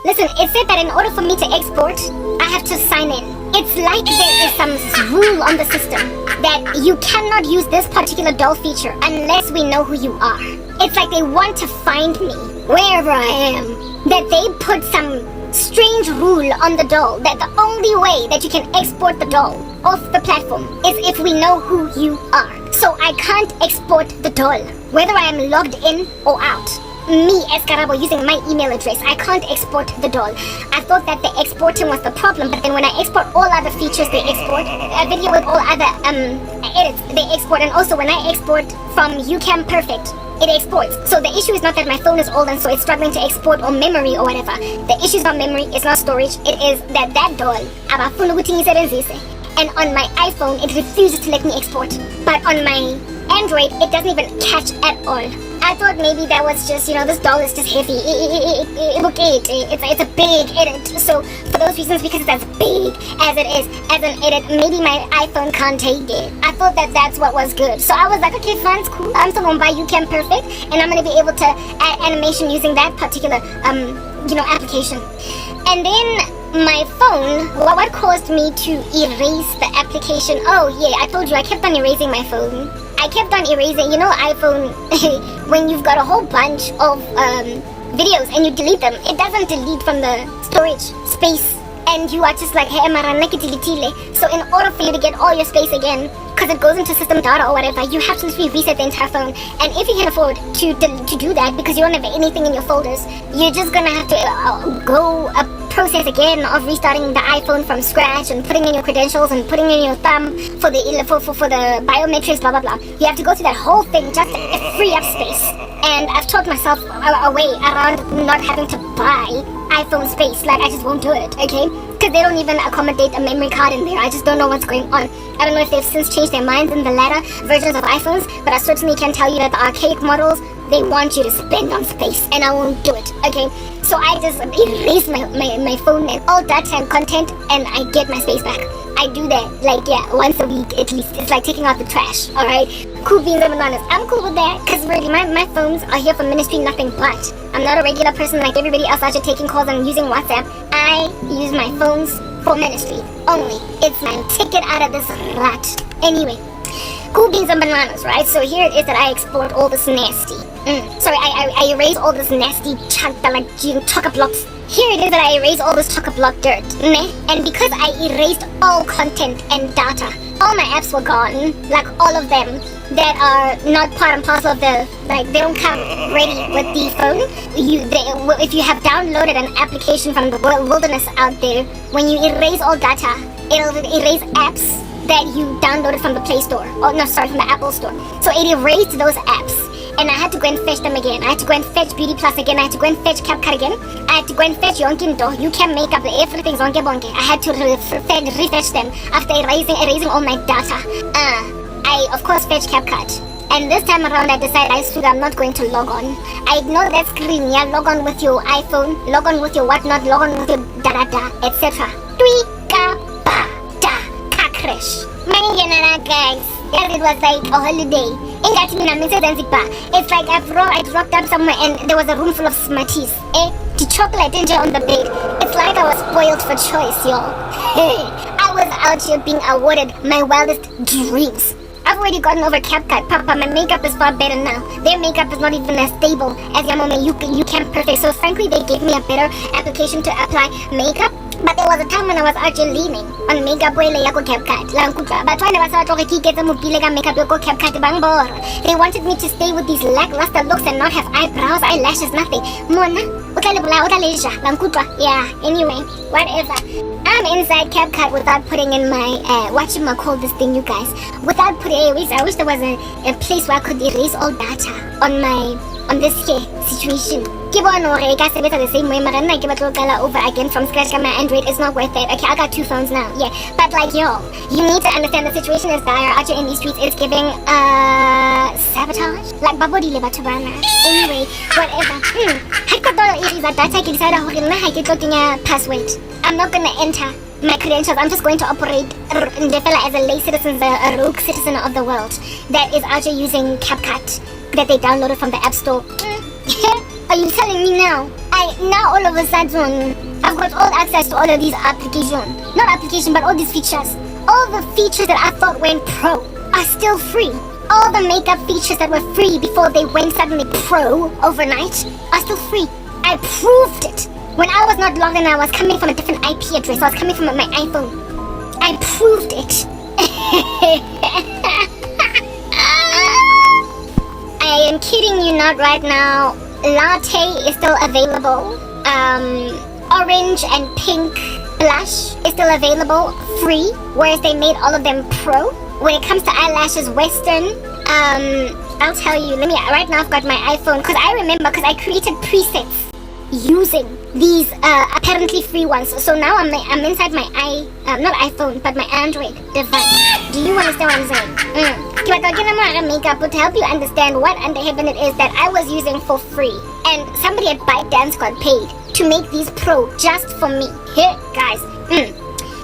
Listen, it said that in order for me to export, I have to sign in. It's like there is some rule on the system that you cannot use this particular doll feature unless we know who you are. It's like they want to find me wherever I am. That they put some strange rule on the doll that the only way that you can export the doll off the platform is if we know who you are. So I can't export the doll, whether I am logged in or out. Me as Karabo using my email address, I can't export the doll. I thought that the exporting was the problem, but then when I export all other features, they export. A video with all other edits, they export. And also when I export from UCam Perfect, it exports. So the issue is not that my phone is old and so it's struggling to export or memory or whatever. The issue is not memory, it's not storage. It is that doll, abafuna ukuthi ngisebenzise. And on my iPhone, it refuses to let me export. But on my Android, it doesn't even catch at all. I thought maybe that was just, this doll is just heavy. It's a big edit. So for those reasons, because it's as big as it is as an edit, maybe my iPhone can't take it. I thought that that's what was good. So I was like, okay, fine, it's cool. I'm still gonna buy UCam Perfect, and I'm gonna be able to add animation using that particular, application. And then my phone, what caused me to erase the application? Oh yeah, I told you I kept on erasing my phone. I kept on erasing, iPhone, when you've got a whole bunch of videos and you delete them, it doesn't delete from the storage space. And you are just like, hey, so in order for you to get all your space again, because it goes into system data or whatever, you have to literally reset the entire phone. And if you can afford to do that because you don't have anything in your folders, you're just gonna have to go a process again of restarting the iPhone from scratch and putting in your credentials and putting in your thumb for the biometrics, blah blah blah. You have to go through that whole thing just to free up space. And I've talked myself a way around not having to buy iPhone space. Like, I just won't do it, okay? Because they don't even accommodate a memory card in there. I just don't know what's going on. I don't know if they've since changed their minds in the latter versions of iPhones, but I certainly can tell you that the archaic models, they want you to spend on space, and I won't do it, okay? So I just erase my phone and all data and content, and I get my space back. I do that, once a week at least. It's like taking out the trash, alright? Cool beans and bananas. I'm cool with that, because really, my phones are here for ministry, nothing but. I'm not a regular person like everybody else out here taking calls and using WhatsApp. I use my phones for ministry only. It's my ticket out of this rut. Anyway, cool beans and bananas, right? So here it is that I export all this nasty. Sorry, I erase all this nasty chock-a-blocks. Here it is that I erase all this chock-a-block dirt. And because I erased all content and data, all my apps were gone. Like all of them that are not part and parcel of they don't come ready with the phone. If you have downloaded an application from the wilderness out there, when you erase all data, it'll erase apps that you downloaded from the Play Store. From the Apple Store. So it erased those apps. And I had to go and fetch them again. I had to go and fetch Beauty Plus again. I had to go and fetch CapCut again. I had to go and fetch Yonkindo. You can make up everything's on Bonke. I had to refetch them after erasing all my data. I of course fetched CapCut. And this time around I decided I'm not going to log on. I ignore that screen, log on with your iPhone, log on with your whatnot, log on with your da-da-da, etc. Crash. Guys. It was like a holiday. It's like I dropped up somewhere and there was a room full of Smarties. The chocolate on the bed. It's like I was spoiled for choice, y'all. I was out here being awarded my wildest dreams. I've already gotten over CapCut. Papa, my makeup is far better now. Their makeup is not even as stable as Yamome UCam Perfect. So frankly, they gave me a better application to apply makeup. But there was a time when I was actually leaning on makeup wele ya ko CapCut. But when I was out makeup ko CapCut bangbor. They wanted me to stay with these lackluster looks and not have eyebrows, eyelashes, nothing. Mona, yeah, anyway, whatever. I'm inside CapCut without putting in my call this thing, you guys. Without putting I wish there was a place where I could erase all data on this situation. The same way, over again from scratch. My Android is not worth it. Okay, I got 2 phones now. Yeah, but you need to understand the situation is dire. Out here in these streets, it's giving sabotage. Like babodile batho bana. Anyway, whatever. Password. I'm not gonna enter my credentials. I'm just going to operate as a lay citizen, a rogue citizen of the world that is out here using CapCut that they downloaded from the App Store. Are you telling me now? Now all of a sudden, I've got all access to all of these applications. Not application, but all these features. All the features that I thought went pro are still free. All the makeup features that were free before they went suddenly pro overnight are still free. I proved it. When I was not logged in, I was coming from a different IP address. I was coming from my iPhone. I proved it. I am kidding you not right now. Latte is still available. Orange and pink blush is still available, free, whereas they made all of them pro. When it comes to eyelashes, Western, I'll tell you, right now I've got my iPhone, because I remember, because I created presets using these apparently free ones. So now I'm inside my not iPhone, but my Android device. Do you understand what I'm saying? Makeup to help you understand what under heaven it is that I was using for free. And somebody at ByteDance got paid to make these pro just for me. Here, guys.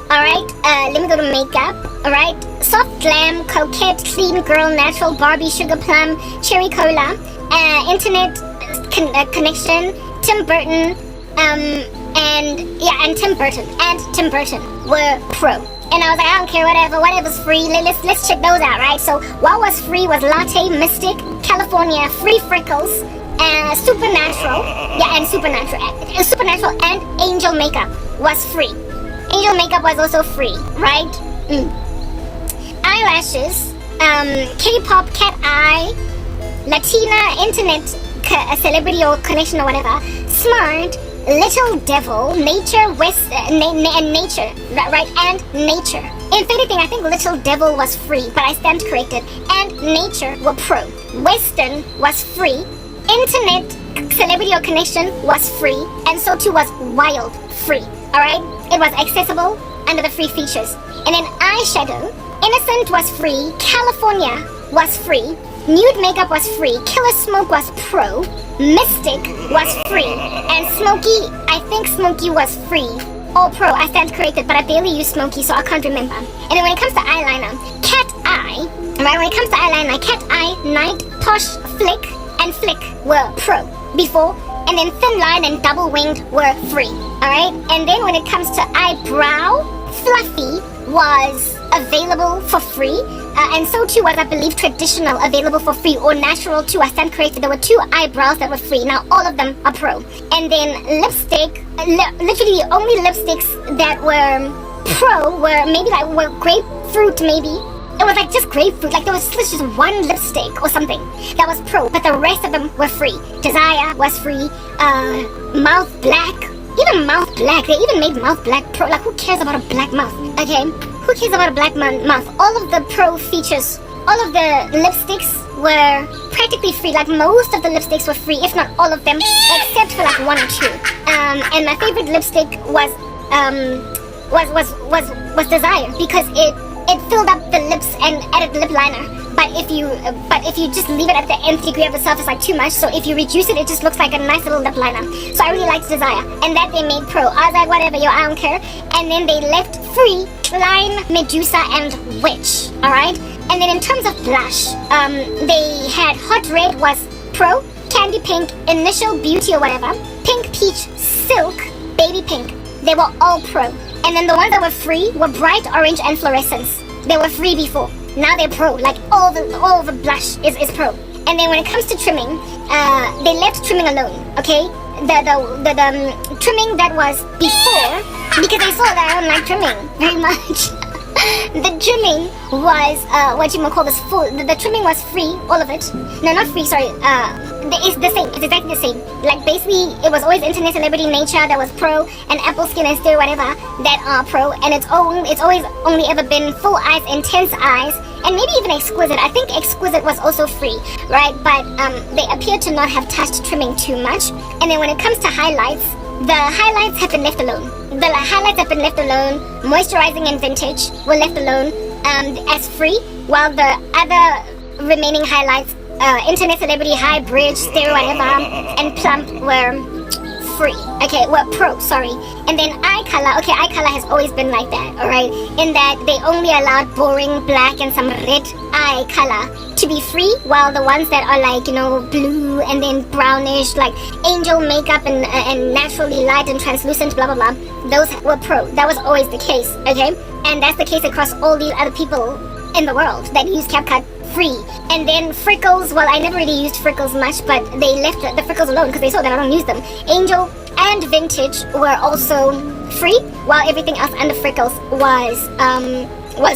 Alright, let me go to makeup. Alright, soft glam, coquette, clean girl, natural, Barbie, sugar plum, cherry cola, internet connection, Tim Burton, and Tim Burton were pro. And I was like, I don't care, whatever's free, let's check those out, right? So what was free was Latte, Mystic, California, Free Freckles, Supernatural, and Supernatural and Angel Makeup was free. Angel Makeup was also free, right? Eyelashes, K-pop, cat eye, Latina, internet, celebrity or connection or whatever, Smart, Little Devil, Nature, and Nature, right? And Nature. If anything, I think Little Devil was free, but I stand corrected. And Nature were pro. Western was free. Internet, celebrity or connection was free, and so too was Wild free. Alright? It was accessible under the free features. And then eyeshadow, Innocent was free, California was free, Nude Makeup was free, Killer Smoke was pro, Mystic was free, and Smoky, I think Smoky was free. All pro, I stand corrected, but I barely use Smoky, so I can't remember. And then when it comes to eyeliner, Cat Eye, right? When it comes to eyeliner, Cat Eye, Night, Posh, Flick, and Flick were pro before, and then Thin Line and Double Winged were free. Alright? And then when it comes to eyebrow, Fluffy was available for free, and so too was, I believe, Traditional available for free, or Natural too. I stand corrected. There were 2 eyebrows that were free. Now all of them are pro. And then lipstick, literally the only lipsticks that were pro were grapefruit, maybe. It was like just grapefruit, like there was just one lipstick or something that was pro, but the rest of them were free. Desire was free, Mouth Black, even Mouth Black, they even made Mouth Black pro. Like, who cares about a black mouth? Okay, who cares about a black mouth? All of the pro features, all of the lipsticks were practically free. Like, most of the lipsticks were free, if not all of them, except for like 1 or 2. And my favorite lipstick was Desire, because it filled up the lips and added lip liner. But if you just leave it at the nth degree of the surface, like too much, so if you reduce it, it just looks like a nice little lip liner. So I really liked Desire, and that they made pro. I was like, whatever, yo, I don't care. And then they left free Line, Medusa, and Witch. Alright? And then in terms of blush, they had Hot Red was pro, Candy Pink, Initial Beauty or whatever, Pink Peach, Silk, Baby Pink. They were all pro. And then the ones that were free were Bright Orange and Fluorescence. They were free before. Now they're pro. Like all the blush is pro. And then when it comes to trimming, they left trimming alone. Okay, the trimming that was before, because they saw that I don't like trimming very much. The trimming was the trimming was free, all of it. No, not free, sorry. It's the same. It's exactly the same. Like, basically, it was always Internet, Celebrity, Nature that was pro, and Apple Skin and Stereo whatever that are pro. And it's always only ever been Full Eyes, Intense Eyes, and maybe even Exquisite. I think Exquisite was also free, right? But they appear to not have touched trimming too much. And then when it comes to highlights, the highlights have been left alone. Moisturizing and Vintage were left alone as free, while the other remaining highlights, Internet, Celebrity, High, Bridge, Stereo, whatever, and Plump were free. Okay, well, pro, sorry. And then eye color, okay, eye color has always been like that, alright? In that they only allowed boring black and some red eye color to be free, while the ones that are like, you know, blue and then brownish, like angel makeup and naturally light and translucent, blah, blah, blah, those were pro. That was always the case, okay? And that's the case across all these other people in the world that use CapCut free. And then freckles, well, I never really used freckles much, but they left the freckles alone because they saw that I don't use them. Angel and vintage were also free, while everything else under freckles was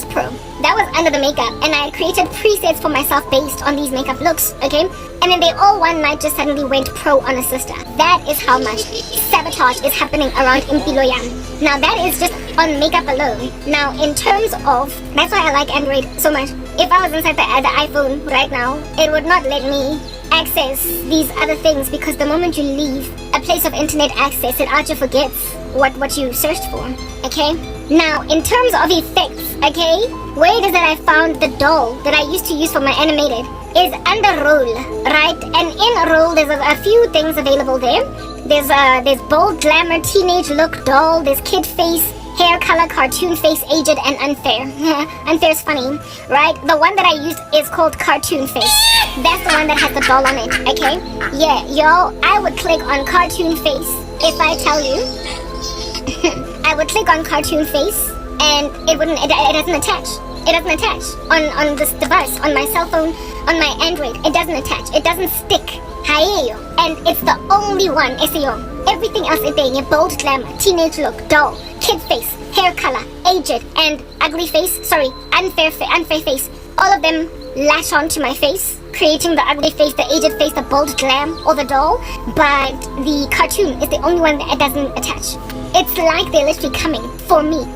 pro. That was under the makeup, and I created presets for myself based on these makeup looks, okay? And then they all one night just suddenly went pro on a sister. That is how much sabotage is happening around Impiloyam. Now that is just on makeup alone. Now in terms of, that's why I like Android so much. If I was inside the iPhone right now, it would not let me access these other things, because the moment you leave a place of internet access, it actually forgets what you searched for, okay? Now, in terms of effects, okay, where it is that I found the doll that I used to use for my animated is under roll, right? And in roll, there's a few things available there. There's bold glamour, teenage look doll, there's kid face, hair color, cartoon face, aged, and unfair. Unfair is funny, right? The one that I used is called cartoon face. That's the one that has the doll on it, okay? Yeah, y'all, I would click on cartoon face if I tell you. I would click on cartoon face and it doesn't attach. It doesn't attach on this device, on my cell phone, on my Android. It doesn't attach. It doesn't stick. Haeyo. And it's the only one, SEO. Everything else is there. Bold glamour, teenage look, doll, kid face, hair color, aged, and ugly face. Sorry, unfair face. All of them latch onto my face, creating the ugly face, the aged face, the bold glam, or the doll. But the cartoon is the only one that doesn't attach. It's like they're literally coming for me.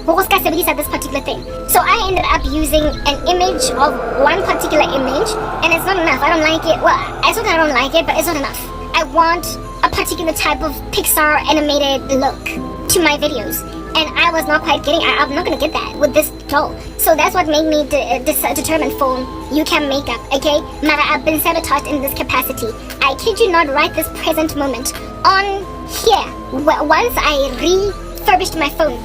At this particular thing. So I ended up using an image of one particular image, and it's not enough. I don't like it. Well, I thought I don't like it, but it's not enough. I want a particular type of Pixar animated look to my videos, and I was not quite getting. I'm not gonna get that with this doll. So that's what made me determined for UCam makeup. Okay, Mara, I've been sabotaged in this capacity. I kid you not, right this present moment on here. Once I refurbished my phone,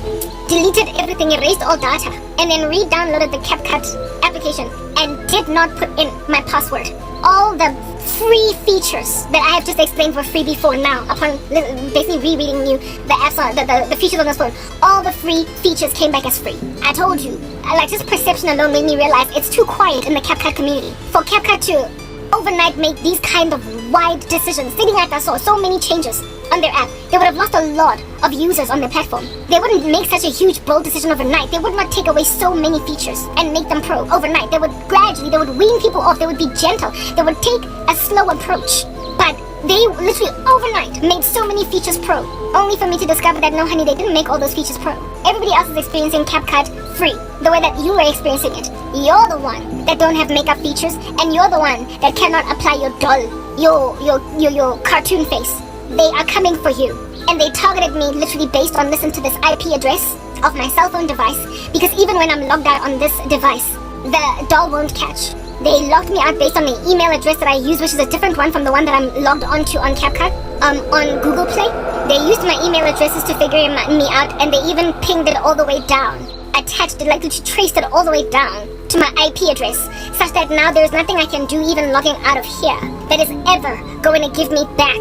deleted everything, erased all data, and then re-downloaded the CapCut application and did not put in my password. All the free features that I have just explained were free before now, upon basically rereading you the apps on the features on this phone. All the free features came back as free. I told you, like, just perception alone made me realize it's too quiet in the CapCut community. For CapCut to overnight make these kind of wide decisions, sitting at so many changes on their app, they would have lost a lot of users on their platform. They wouldn't make such a huge bold decision overnight. They would not take away so many features and make them pro overnight. They would wean people off. They would be gentle. They would take a slow approach. But they literally overnight made so many features pro, only for me to discover that no, honey, they didn't make all those features pro. Everybody else is experiencing CapCut free, the way that you are experiencing it. You're the one that don't have makeup features, and you're the one that cannot apply your doll, your cartoon face. They are coming for you, and they targeted me literally based on listen to this IP address of my cell phone device, because even when I'm logged out on this device, the doll won't catch. They logged me out based on the email address that I use, which is a different one from the one that I'm logged onto on CapCut, on Google Play. They used my email addresses to figure me out, and they even pinged it all the way down. Attached it, like literally traced it all the way down to my IP address, such that now there's nothing I can do even logging out of here that is ever going to give me back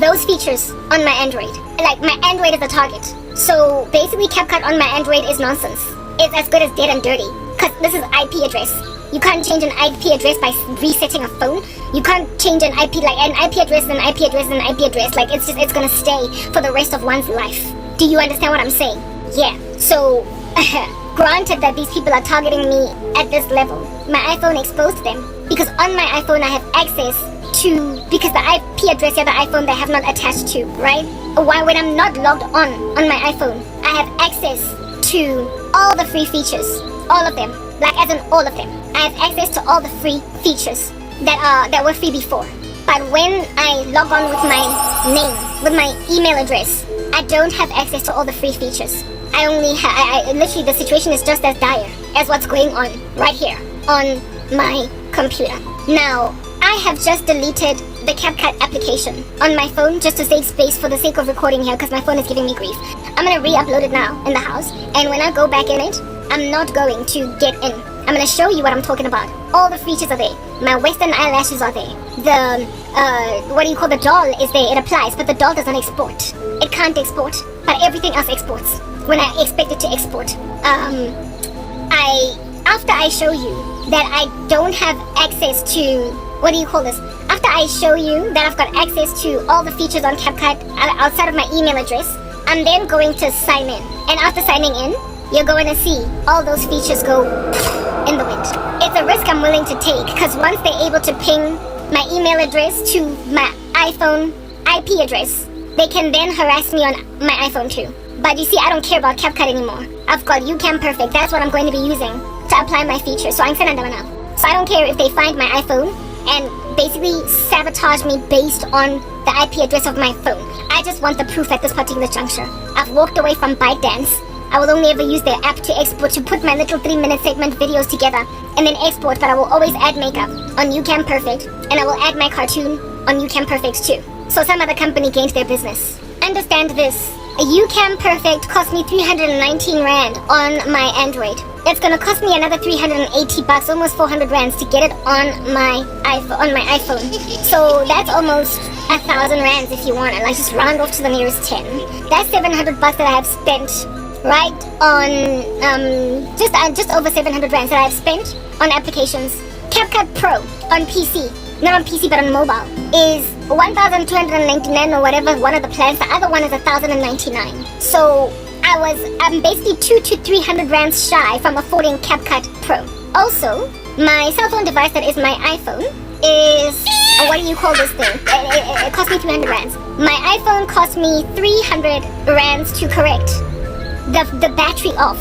those features on my Android. Like, my Android is the target. So basically CapCut on my Android is nonsense. It's as good as dead and dirty, because this is IP address. You can't change an IP address by resetting a phone. You can't change an IP, like an IP address and an IP address and an IP address. Like, it's gonna stay for the rest of one's life. Do you understand what I'm saying? Yeah. So, granted that these people are targeting me at this level, my iPhone exposed them. Because on my iPhone I have access to, because the IP address of the iPhone they have not attached to, right? Why, when I'm not logged on my iPhone, I have access to all the free features. All of them. Like, as in all of them. I have access to all the free features that were free before. But when I log on with my name, with my email address, I don't have access to all the free features. I only literally the situation is just as dire as what's going on right here on my computer. Now, I have just deleted the CapCut application on my phone just to save space for the sake of recording here because my phone is giving me grief. I'm gonna re-upload it now in the house, and when I go back in it, I'm not going to get in. I'm gonna show you what I'm talking about. All the features are there. My Western eyelashes are there. The, the doll is there. It applies, but the doll doesn't export. It can't export, but everything else exports when I expect it to export. After I show you that I don't have access to, after I show you that I've got access to all the features on CapCut outside of my email address, I'm then going to sign in. And after signing in, you're going to see all those features go in the wind. It's a risk I'm willing to take, because once they're able to ping my email address to my iPhone IP address, they can then harass me on my iPhone too. But you see, I don't care about CapCut anymore. I've got UCam Perfect. That's what I'm going to be using to apply my features. So I'm sending them now. So I don't care if they find my iPhone and basically sabotage me based on the IP address of my phone. I just want the proof at this particular juncture. I've walked away from ByteDance. I will only ever use their app to export, to put my little 3-minute segment videos together and then export, but I will always add makeup on UCam Perfect, and I will add my cartoon on UCam Perfect too. So some other company gained their business. Understand this. A UCam Perfect cost me 319 Rand on my Android. It's gonna cost me another 380 bucks, almost 400 Rands to get it on my iPhone. So that's almost 1,000 Rands if you want it. Like, just round off to the nearest 10. That's 700 bucks that I have spent right on just over 700 Rands that I've spent on applications. CapCut Pro on PC, not on PC but on mobile, is 1,299 or whatever one of the plans. The other one is 1,099. So I'm basically 200 to 300 Rands shy from affording CapCut Pro. Also, my cell phone device that is my iPhone is, this thing? It cost me 300 Rands. My iPhone cost me 300 Rands to correct the battery off.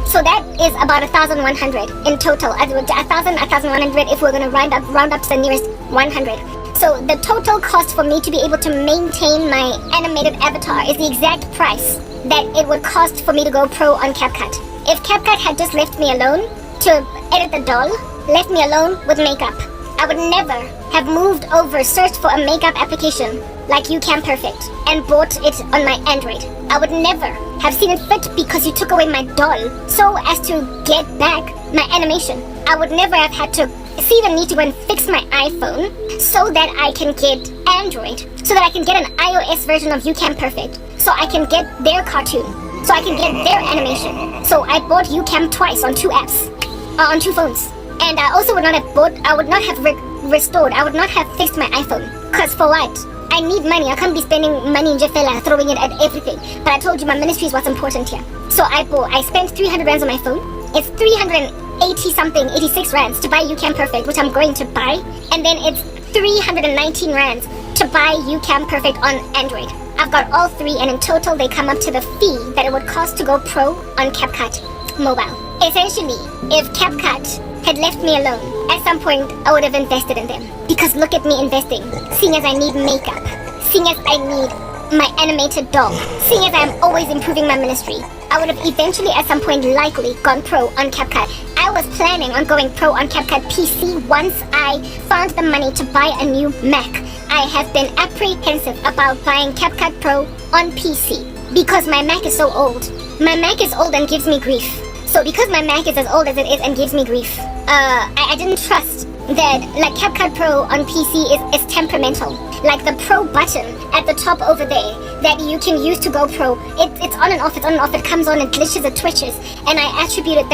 So that is about 1,100 in total. 1,100 if we're gonna round up to the nearest 100. So the total cost for me to be able to maintain my animated avatar is the exact price that it would cost for me to go pro on CapCut. If CapCut had just left me alone to edit the doll, left me alone with makeup, I would never have moved over, searched for a makeup application like UCam Perfect and bought it on my Android. I would never have seen it fit because you took away my doll so as to get back my animation. I would never have had to see the need to go and fix my iPhone so that I can get Android, so that I can get an iOS version of UCam Perfect, so I can get their cartoon, so I can get their animation. So I bought UCam twice on 2 apps, on 2 phones. And I also would not have restored, I would not have fixed my iPhone. Cause for what? I need money. I can't be spending money in Jeffella, throwing it at everything. But I told you my ministry is what's important here. So I spent 300 Rands on my phone. It's 86 Rands to buy UCam Perfect, which I'm going to buy. And then it's 319 Rands to buy UCam Perfect on Android. I've got all 3, and in total they come up to the fee that it would cost to go pro on CapCut Mobile. Essentially, if CapCut had left me alone, at some point I would have invested in them. Because look at me investing, seeing as I need makeup, seeing as I need my animated doll, seeing as I'm always improving my ministry, I would have eventually at some point likely gone pro on CapCut. I was planning on going pro on CapCut PC once I found the money to buy a new Mac. I have been apprehensive about buying CapCut Pro on PC because my Mac is so old. My Mac is old and gives me grief. So because my Mac is as old as it is and gives me grief, I didn't trust that like CapCut Pro on PC is temperamental. Like the Pro button at the top over there that you can use to go pro, it's on and off, it comes on, it glitches, it twitches, and I attribute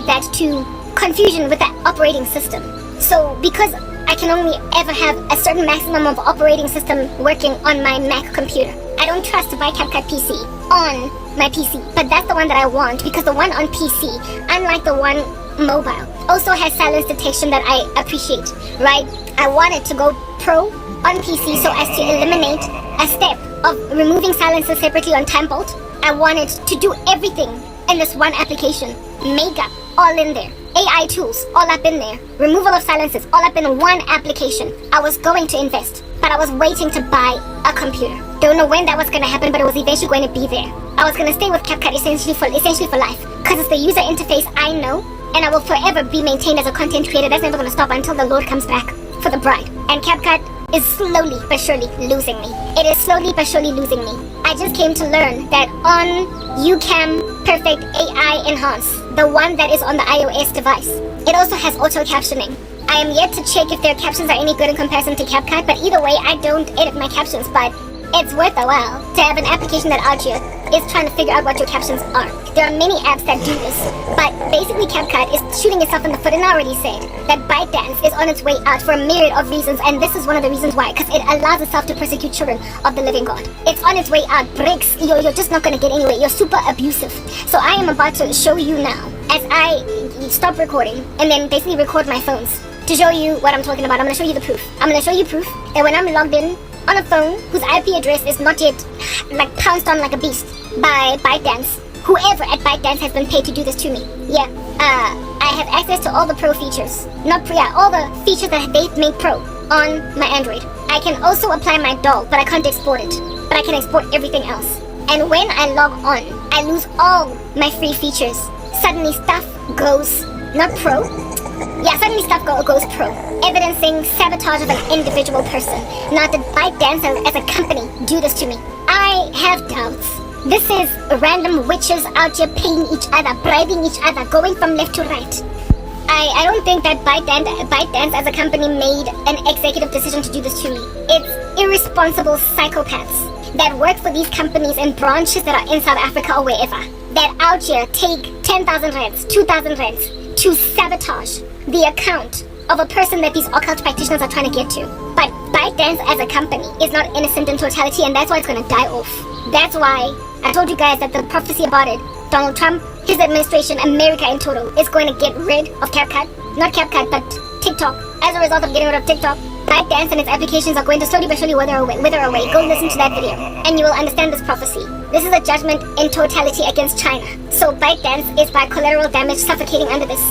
that to confusion with the operating system. So because I can only ever have a certain maximum of operating system working on my Mac computer, I don't trust to buy CapCut PC on my PC, but that's the one that I want because the one on PC, unlike the one mobile, also has silence detection that I appreciate, right? I wanted to go pro on PC so as to eliminate a step of removing silences separately on Time Bolt. I wanted to do everything in this one application. Makeup, all in there. AI tools, all up in there. Removal of silences, all up in one application. I was going to invest, but I was waiting to buy a computer. Don't know when that was going to happen, but it was eventually going to be there. I was going to stay with CapCut essentially for life, because it's the user interface I know, and I will forever be maintained as a content creator. That's never going to stop until the Lord comes back for the bride. And CapCut is slowly but surely losing me. It is slowly but surely losing me. I just came to learn that on UCam Perfect AI Enhance, the one that is on the iOS device, it also has auto captioning. I am yet to check if their captions are any good in comparison to CapCut, but either way, I don't edit my captions, but it's worth a while to have an application that out here is trying to figure out what your captions are. There are many apps that do this, but basically CapCut is shooting itself in the foot, and I already said that ByteDance is on its way out for a myriad of reasons, and this is one of the reasons why, because it allows itself to persecute children of the living God. It's on its way out. Bricks, you're just not going to get anywhere. You're super abusive. So I am about to show you now, as I stop recording, and then basically record my phones, to show you what I'm talking about. I'm going to show you the proof. I'm going to show you proof that when I'm logged in on a phone whose IP address is not yet like pounced on like a beast by ByteDance, whoever at ByteDance has been paid to do this to me. Yeah, I have access to all the pro features. All the features that they make pro on my Android. I can also apply my doll, but I can't export it. But I can export everything else. And when I log on, I lose all my free features. Suddenly stuff goes not pro. Yeah, suddenly stuff goes pro, evidencing sabotage of an individual person. Now, did ByteDance as a company do this to me? I have doubts. This is random witches out here paying each other, bribing each other, going from left to right. I don't think that ByteDance as a company made an executive decision to do this to me. It's irresponsible psychopaths that work for these companies and branches that are in South Africa or wherever, that out here take 10,000 rands, 2,000 rands, to sabotage the account of a person that these occult practitioners are trying to get to. But ByteDance as a company is not innocent in totality, and that's why it's going to die off. That's why I told you guys that the prophecy about it, Donald Trump, his administration, America in total, is going to get rid of CapCut. Not CapCut, but TikTok. As a result of getting rid of TikTok, ByteDance and its applications are going to slowly but surely wither away. Go listen to that video, and you will understand this prophecy. This is a judgment in totality against China. So ByteDance is by collateral damage suffocating under this,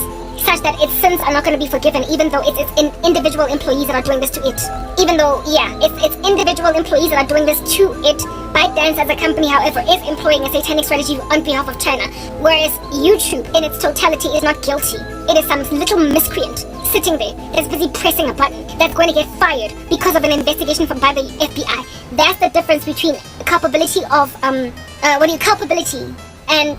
such that its sins are not going to be forgiven, even though it's individual employees that are doing this to it. Even though, yeah, it's individual employees that are doing this to it. ByteDance as a company, however, is employing a satanic strategy on behalf of China, whereas YouTube in its totality is not guilty. It is some little miscreant sitting there that's busy pressing a button that's going to get fired because of an investigation by the FBI. That's the difference between culpability of, culpability and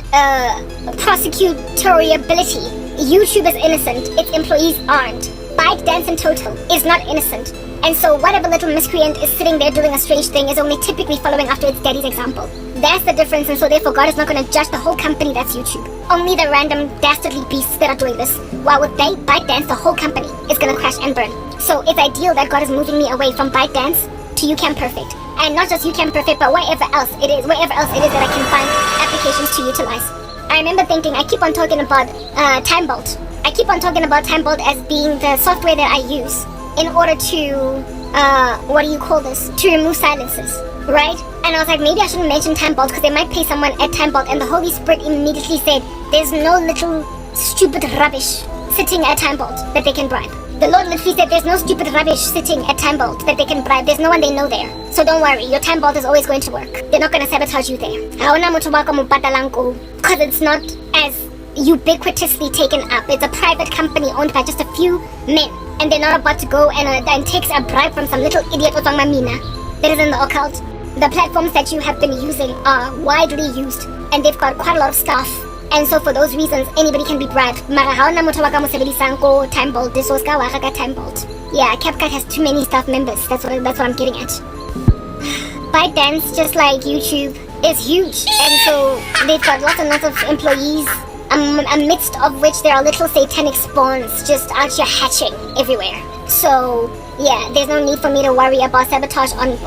prosecutoriability. YouTube is innocent, its employees aren't. ByteDance in total is not innocent. And so whatever little miscreant is sitting there doing a strange thing is only typically following after its daddy's example. That's the difference, and so therefore God is not going to judge the whole company that's YouTube. Only the random dastardly beasts that are doing this. While with ByteDance, the whole company is going to crash and burn. So it's ideal that God is moving me away from ByteDance to UCam Perfect. And not just UCam Perfect, but wherever else it is that I can find applications to utilize. I remember thinking, I keep on talking about TimeBolt. I keep on talking about TimeBolt as being the software that I use in order to, to remove silences, right? And I was like, maybe I shouldn't mention TimeBolt because they might pay someone at TimeBolt, and the Holy Spirit immediately said, there's no little stupid rubbish sitting at TimeBolt that they can bribe. The Lord literally said, there's no stupid rubbish sitting at TimeBolt that they can bribe. There's no one they know there. So don't worry, your TimeBolt is always going to work. They're not going to sabotage you there. Because it's not as ubiquitously taken up. It's a private company owned by just a few men. And they're not about to go and take a bribe from some little idiot Otwang Mamina that is in the occult. The platforms that you have been using are widely used, and they've got quite a lot of staff. And so for those reasons, anybody can be bribed. Mara ha ona motho wa ka mo sebedisang ko TimeBolt, this was ka wa ka TimeBolt. Yeah, CapCut has too many staff members. That's what I'm getting at. ByteDance, just like YouTube, is huge, and so they've got lots and lots of employees, amidst of which there are little satanic spawns just out here hatching everywhere. So yeah, there's no need for me to worry about sabotage on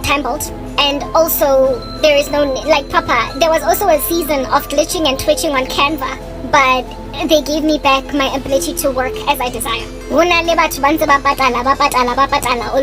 TimeBolt. And also, there is no, like Papa, there was also a season of glitching and twitching on Canva, but they gave me back my ability to work as I desire. All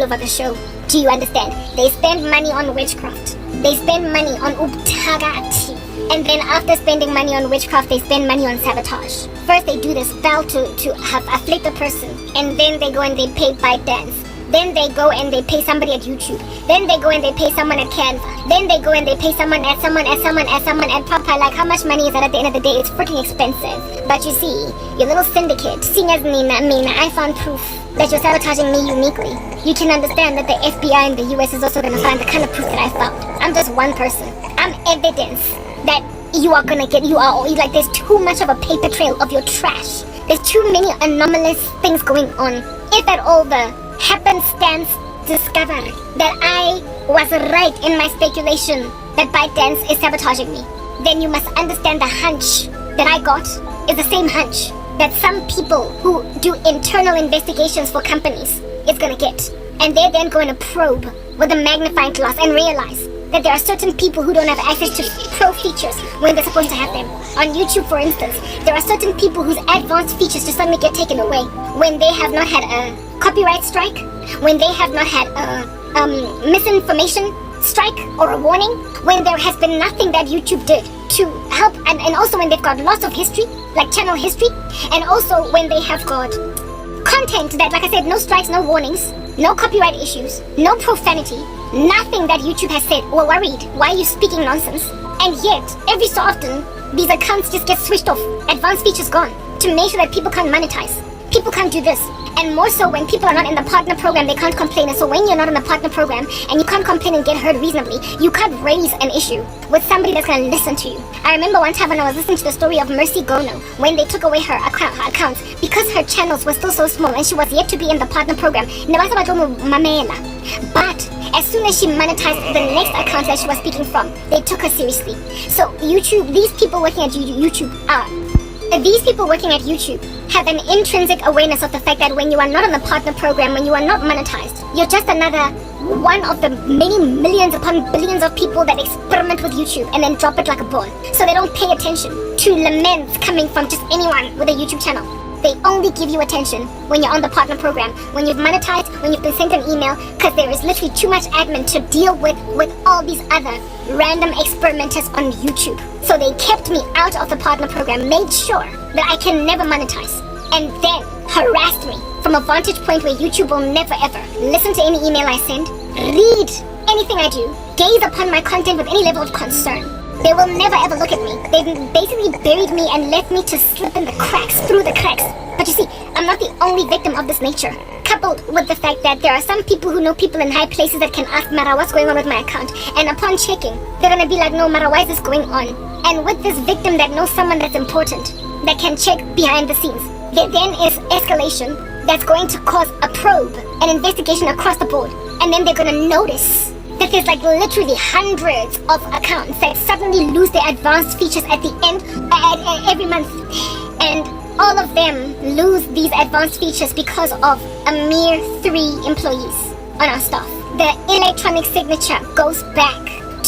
over the show. Do you understand? They spend money on witchcraft. They spend money on ubtagati. And then after spending money on witchcraft, they spend money on sabotage. First they do this spell to have afflict the person, and then they go and they pay ByteDance. Then they go and they pay somebody at YouTube. Then they go and they pay someone at Canva. Then they go and they pay someone at someone at Papa. Like, how much money is that at the end of the day? It's freaking expensive. But you see, your little syndicate, seeing as Mina, I found proof that you're sabotaging me uniquely. You can understand that the FBI in the US is also going to find the kind of proof that I found. I'm just one person. I'm evidence that you are gonna get, like, there's too much of a paper trail of your trash. There's too many anomalous things going on. If at all the happenstance discover that I was right in my speculation that ByteDance is sabotaging me, then you must understand the hunch that I got is the same hunch that some people who do internal investigations for companies is gonna get. And they're then going to probe with a magnifying glass and realize that there are certain people who don't have access to pro features when they're supposed to have them. On YouTube, for instance, there are certain people whose advanced features just suddenly get taken away when they have not had a copyright strike, when they have not had a misinformation strike or a warning, when there has been nothing that YouTube did to help, and also when they've got lots of history, like channel history, and also when they have got content that, like I said, no strikes, no warnings, no copyright issues, no profanity, nothing that YouTube has said or worried, why are you speaking nonsense? And yet, every so often, these accounts just get switched off, advanced features gone, to make sure that people can't monetize. People can't do this. And more so when people are not in the partner program, they can't complain. And so when you're not in the partner program and you can't complain and get heard reasonably, you can't raise an issue with somebody that's going to listen to you. I remember one time when I was listening to the story of Mercy Gono, when they took away her accounts because her channels were still so small and she was yet to be in the partner program. But as soon as she monetized the next account that she was speaking from, they took her seriously. So YouTube, these people working at YouTube have an intrinsic awareness of the fact that when you are not on the partner program, when you are not monetized, you're just another one of the many millions upon billions of people that experiment with YouTube and then drop it like a ball. So they don't pay attention to laments coming from just anyone with a YouTube channel. They only give you attention when you're on the partner program, when you've monetized, when you've been sent an email, because there is literally too much admin to deal with all these other random experimenters on YouTube. So they kept me out of the partner program, made sure that I can never monetize, and then harassed me from a vantage point where YouTube will never ever listen to any email I send, read anything I do, gaze upon my content with any level of concern. They will never ever look at me. They've basically buried me and left me to slip in the cracks, through the cracks. But you see, I'm not the only victim of this nature. Coupled with the fact that there are some people who know people in high places that can ask Mara, what's going on with my account? And upon checking, they're gonna be like, no, Mara, why is this going on? And with this victim that knows someone that's important, that can check behind the scenes, there then is escalation that's going to cause a probe, an investigation across the board. And then they're gonna notice that there's like literally hundreds of accounts that suddenly lose their advanced features at the end, every month. And all of them lose these advanced features because of a mere 3 employees on our staff. The electronic signature goes back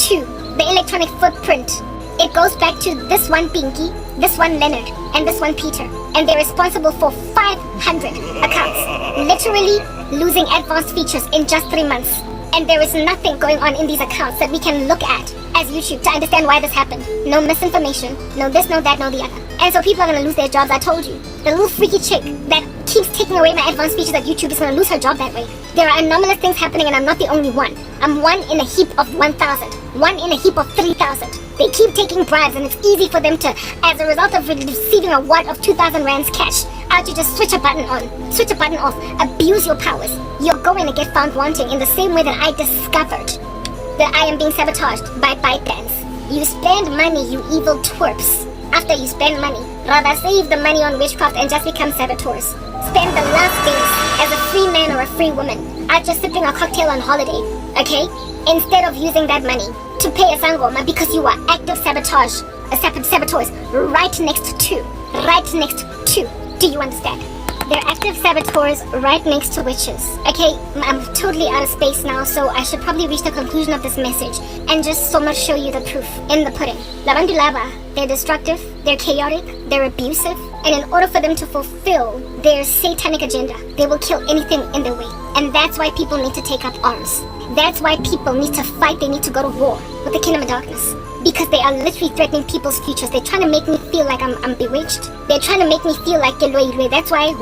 to the electronic footprint. It goes back to this one Pinky, this one Leonard, and this one Peter. And they're responsible for 500 accounts, literally losing advanced features in just 3 months. And there is nothing going on in these accounts that we can look at as YouTube to understand why this happened. No misinformation, no this, no that, no the other. And so people are going to lose their jobs, I told you. The little freaky chick that keeps taking away my advanced features at YouTube is going to lose her job that way. There are anomalous things happening and I'm not the only one. I'm one in a heap of 1,000. One in a heap of 3,000. They keep taking bribes and it's easy for them to, as a result of receiving a wad of 2,000 rands cash, out you just switch a button on, switch a button off, abuse your powers. You're going to get found wanting in the same way that I discovered that I am being sabotaged by ByteDance. You spend money, you evil twerps. After you spend money, rather save the money on witchcraft and just become saboteurs. Spend the last days as a free man or a free woman out just sipping a cocktail on holiday, okay? Instead of using that money to pay a sangoma because you are active saboteurs right next to. Do you understand? They're active saboteurs right next to witches. Okay, I'm totally out of space now, so I should probably reach the conclusion of this message and just so much show you the proof in the pudding. Labantu laba, they're destructive, they're chaotic, they're abusive, and in order for them to fulfill their satanic agenda, they will kill anything in their way. And that's why people need to take up arms. That's why people need to fight, they need to go to war with the kingdom of darkness. Because they are literally threatening people's futures. They're trying to make me feel like I'm bewitched. They're trying to make me feel like that's why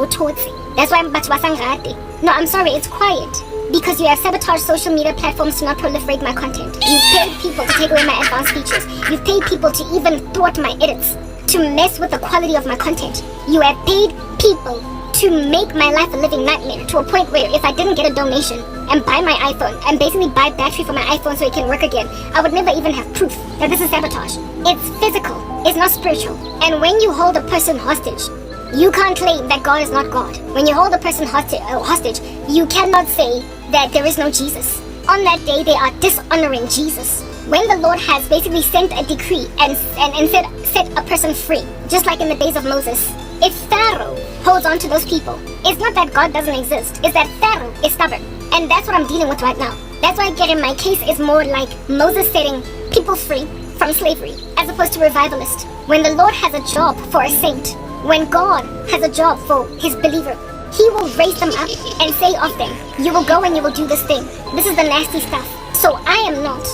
that's why I'm batwasangate. No, I'm sorry, it's quiet. because you have sabotaged social media platforms to not proliferate my content. You've paid people to take away my advanced features. You've paid people to even thwart my edits, to mess with the quality of my content. You have paid people to make my life a living nightmare, to a point where if I didn't get a donation and buy my iPhone and basically buy battery for my iPhone so it can work again, I would never even have proof that this is sabotage. It's physical, it's not spiritual. And when you hold a person hostage, you can't claim that God is not God. When you hold a person hostage, you cannot say that there is no Jesus. On that day, they are dishonoring Jesus. When the Lord has basically sent a decree and set a person free, just like in the days of Moses, if Pharaoh holds on to those people, it's not that God doesn't exist, it's that Pharaoh is stubborn. And that's what I'm dealing with right now. That's why I my case is more like Moses setting people free from slavery, as opposed to revivalist. When the Lord has a job for a saint, when God has a job for his believer, he will raise them up and say of them, you will go and you will do this thing. This is the nasty stuff. So I am not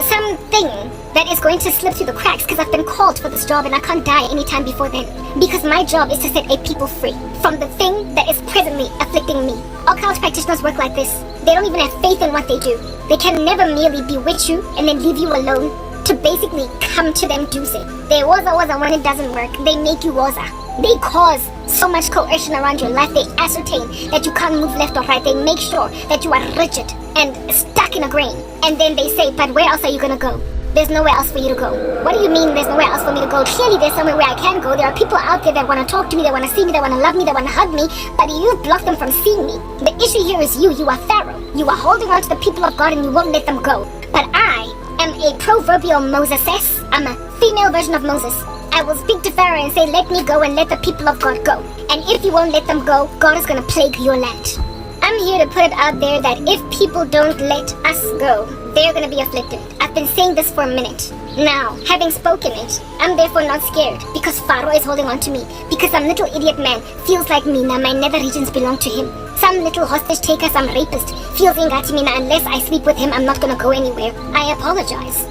something that is going to slip through the cracks because I've been called for this job and I can't die anytime before then. Because my job is to set a people free from the thing that is presently afflicting me. Occult practitioners work like this. They don't even have faith in what they do. They can never merely bewitch you and then leave you alone to basically come to them doozing. They waza when it doesn't work. They make you waza. They cause so much coercion around your life. They ascertain that you can't move left or right. They make sure that you are rigid and stuck in a grain. And then they say, but where else are you gonna go? There's nowhere else for you to go. What do you mean there's nowhere else for me to go? Clearly there's somewhere where I can go. There are people out there that want to talk to me, that want to see me, that want to love me, that want to hug me, but you block them from seeing me. The issue here is you are Pharaoh. You are holding on to the people of God and you won't let them go. But I am a proverbial Moses. I'm a female version of Moses. I will speak to Pharaoh and say, let me go and let the people of God go. And if you won't let them go, God is going to plague your land. I'm here to put it out there that if people don't let us go, they're going to be afflicted. I've been saying this for a minute. Now, having spoken it, I'm therefore not scared because Pharaoh is holding on to me. Because some little idiot man feels like me now my nether regions belong to him. Some little hostage taker, some rapist feels ingati me now unless I sleep with him, I'm not going to go anywhere. I apologize.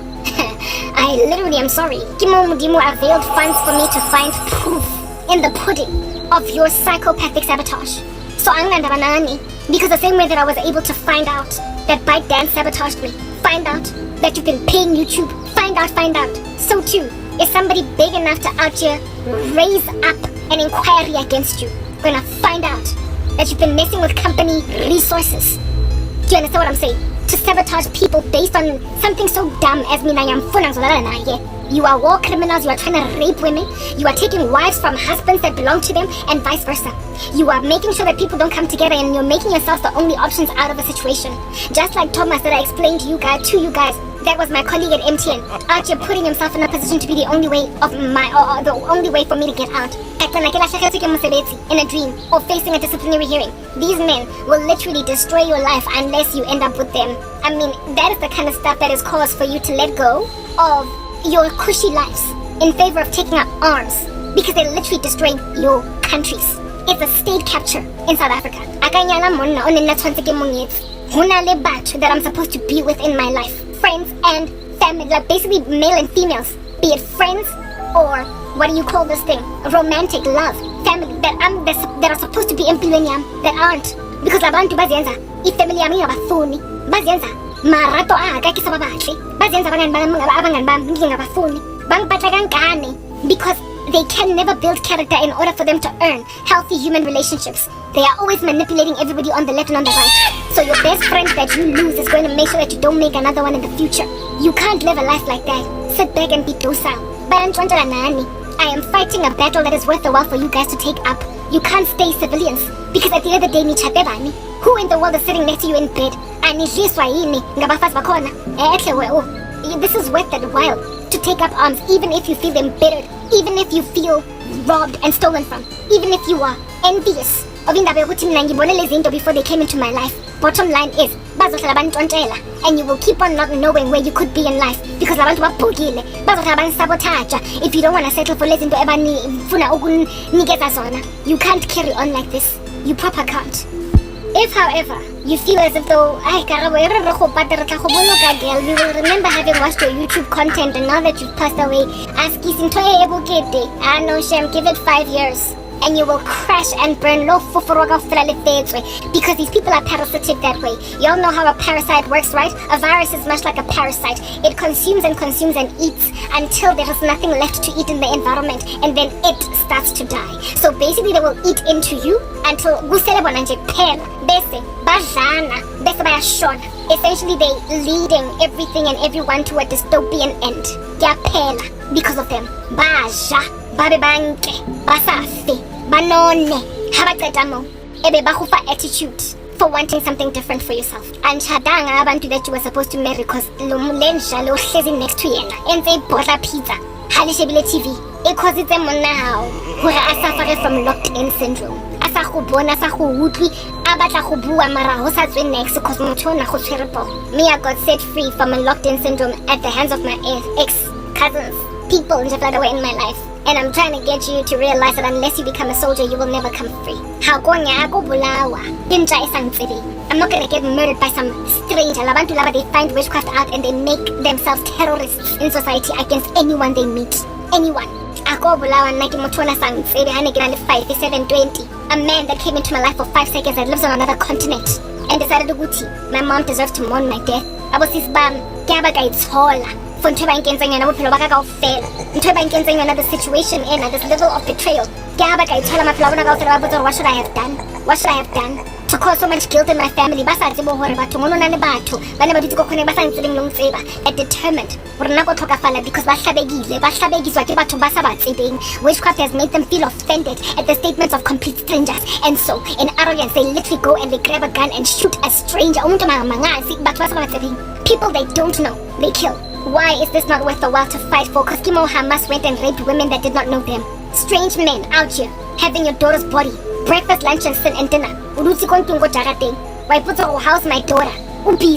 I literally am sorry. Kimo Mudimo availed funds for me to find proof in the pudding of your psychopathic sabotage. So I'm gonna banani because the same way that I was able to find out that Byte Dan sabotaged me, find out that you've been paying YouTube, find out. So too, is somebody big enough to out here raise up an inquiry against you, gonna find out that you've been messing with company resources. Do you understand what I'm saying? To sabotage people based on something so dumb as you are war criminals, you are trying to rape women, you are taking wives from husbands that belong to them, and vice versa. You are making sure that people don't come together and you're making yourself the only options out of a situation. Just like Thomas that I explained to you guys, that was my colleague at MTN, out here putting himself in a position to be the only way of the only way for me to get out. In a dream or facing a disciplinary hearing. These men will literally destroy your life unless you end up with them. I mean, that is the kind of stuff that is cause for you to let go of your cushy lives in favor of taking up arms because they're literally destroying your countries. It's a state capture in South Africa. That I'm supposed to be with in my life. Friends and family, like basically male and females, be it friends or what do you call this thing? Romantic love, family that are supposed to be in Pilenium that aren't. Because abantu bazienza, ifamily yami ngabafuni, bazienza marato akakisa babahle, bazienza abangani bami ngingabafuni, bangiphatha kancane because they can never build character in order for them to earn healthy human relationships. They are always manipulating everybody on the left and on the right. So your best friend that you lose is going to make sure that you don't make another one in the future. You can't live a life like that. Sit back and be docile. I am fighting a battle that is worth the while for you guys to take up. You can't stay civilians because at the end of the day, who in the world is sitting next to you in bed? This is worth the while to take up arms, even if you feel embittered, even if you feel robbed and stolen from, even if you are envious of before they came into my life. Bottom line is, and you will keep on not knowing where you could be in life because sabotage. If you don't want to settle for less into you can't carry on like this. You proper can't. If, however, you feel as if though we will remember having watched your YouTube content, and now that you've passed away, ask no shame, give it 5 years. and you will crash and burn because these people are parasitic that way. You all know how a parasite works, right? A virus is much like a parasite. It consumes and consumes and eats until there is nothing left to eat in the environment, and then it starts to die. So basically they will eat into you until essentially they leading everything and everyone to a dystopian end. Because of them. Babe banke, basafi, banone, habaqedamo, ebe bakufa attitude for wanting something different for yourself. And chadanga abantu that you were supposed to marry because lo mulenja lo hlezi next to yena. Enze ibhodla pizza, halishebile TV. Because it's a now, who are suffering from locked-in syndrome. Asa go bona, asa go utlwi, a batla go bua mara ho sa tswe next because motho na go tshwerebo. Me, I got set free from a locked-in syndrome at the hands of my ex-cousins, people in that were in my life. And I'm trying to get you to realize that unless you become a soldier, you will never come free. I'm not gonna get murdered by some stranger. They find witchcraft out and they make themselves terrorists in society against anyone they meet. Anyone. A man that came into my life for 5 seconds that lives on another continent and decided to my mom deserves to mourn my death. I was his bum. For the situation in this level of betrayal. What should I have done? What should I have done to cause so much guilt in my family? Determined. Because witchcraft has made them feel offended at the statements of complete strangers. And so, in arrogance, they literally go and they grab a gun and shoot a stranger. People they don't know, they kill. Why is this not worth the while to fight for? Because Hamas went and raped women that did not know them. Strange men out here having your daughter's body, breakfast, lunch, and dinner. Why put your house my daughter? Because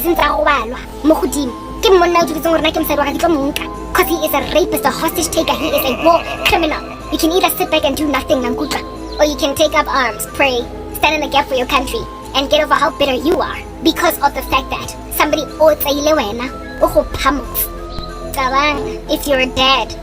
he is a rapist, a hostage taker, he is a war criminal. You can either sit back and do nothing, or you can take up arms, pray, stand in the gap for your country, and get over how bitter you are because of the fact that somebody owes a if you're dead,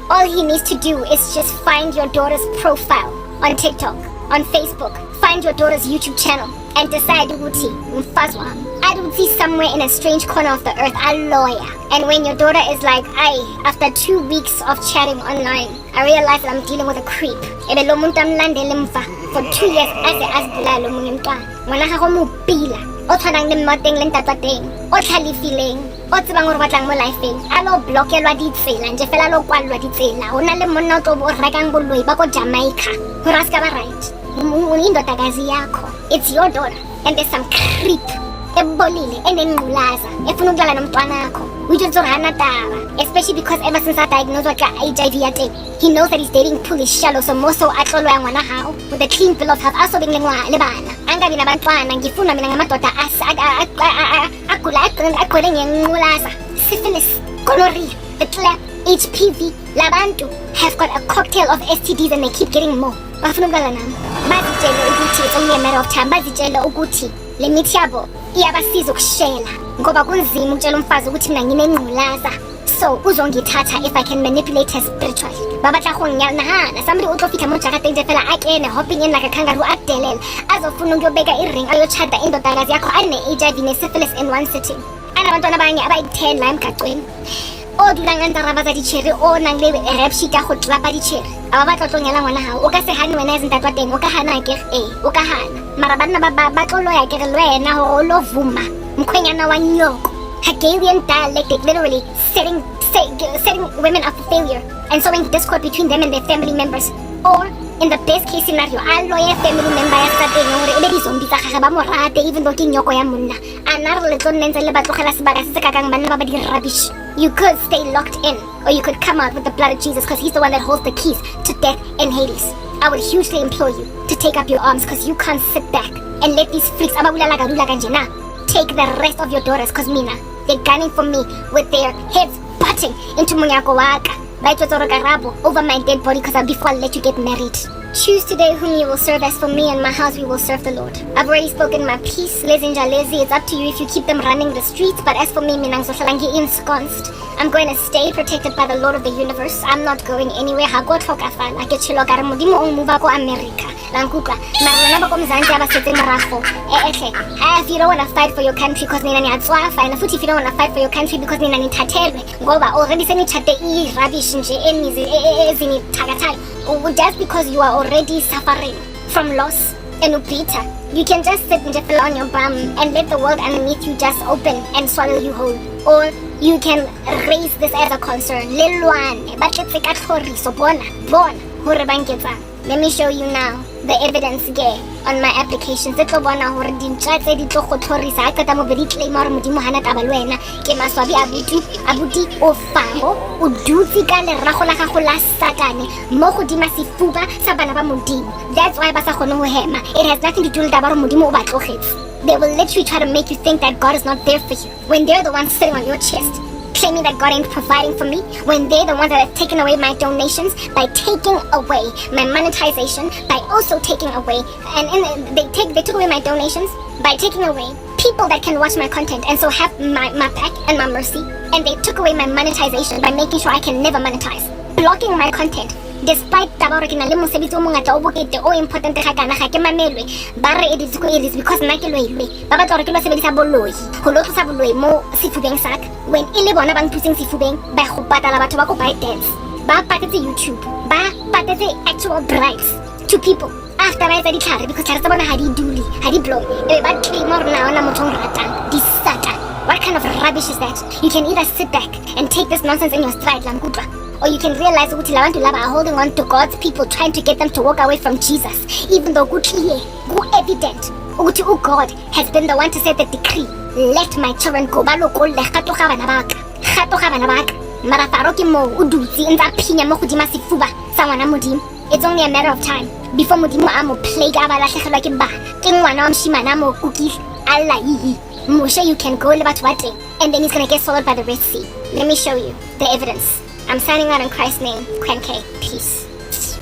all he needs to do is just find your daughter's profile on TikTok, on Facebook, find your daughter's YouTube channel, and decide I would see somewhere in a strange corner of the earth a lawyer. And when your daughter is like, after 2 weeks of chatting online, I realized that I'm dealing with a creep. For 2 years, it's your daughter, and there's some creep. Especially because ever since I diagnosed with HIV, he knows that his dating pool is shallow, so most so with a clean bill of health. Also being syphilis, gonorrhea, the clap, HPV, labantu have got a cocktail of STDs and they keep getting more. It's only a matter of time. Le mithi yabo iyabasiza ukushela ngoba kunzima ukutshela umfazi ukuthi mina nginengculaza, so uzongithatha if I can manipulate her spiritually. Babatla go nyana somebody o tlo fitla mo jarateng je fela a kene hopping in like a kangaroo a delela azofuna ukuyobeka iring ayochada indodakazi yakho ane HIV ne syphilis in one sitting. Anabantwana abanye abayi10 la emgaqweni o dulang a ntse raba tsa ditšhere o nang le rap sheet ya go tlapa ditšhere a ba batla tlo nyala ngwana gago o ka se gane wena ezintatwa teng o ka gana ke o ka gana mara banna ba tlo loya ke re le wena gore o lo vuma mkhwenyana wa nyoko. Hegelian dialectic, literally setting women up for failure and sowing discord between them and their family members. Or in the best case scenario, a lawyer family member ya sa teng gore ebe di zombie tsa gagwe ba mo rate even though ke nyoko ya monna a nna re le tlo nnentse le ba tlogela sebaka se se kakang banna ba ba di rubbish. You could stay locked in, or you could come out with the blood of Jesus because he's the one that holds the keys to death and Hades. I would hugely implore you to take up your arms because you can't sit back and let these freaks take the rest of your daughters because mina, they're gunning for me with their heads butting into munyako waka. Over my dead body because before I let you get married. Choose today whom you will serve. As for me and my house, we will serve the Lord. I've already spoken my piece. Lazy, it's up to you if you keep them running the streets. But as for me, ensconced. I'm going to stay protected by the Lord of the universe. I'm not going anywhere. I get you look at America. If you don't want to fight for your country because if you don't want to fight for your country because already rubbish just because you are already suffering from loss and ubita, you can just sit on your bum and let the world underneath you just open and swallow you whole. Or you can raise this as a concern. Let me show you now the evidence on my applications. That's why it has nothing to do with they will literally try to make you think that God is not there for you when they're the ones sitting on your chest claiming that God ain't providing for me, when they're the ones that have taken away my donations by taking away my monetization, by also taking away they took away my donations by taking away people that can watch my content and so have my back and my mercy, and they took away my monetization by making sure I can never monetize, blocking my content. Despite important it is because when YouTube actual bribes to people after I said it because what kind of rubbish is that? You can either sit back and take this nonsense in your stride, or you can realize that are holding on to God's people, trying to get them to walk away from Jesus, even though go evident. God has been the one to set the decree. Let my children go. It's only a matter of time before Modimo amo plague Moshe, you can go and then he's gonna get swallowed by the Red Sea. Let me show you the evidence. I'm signing out in Christ's name. Crank K. Peace.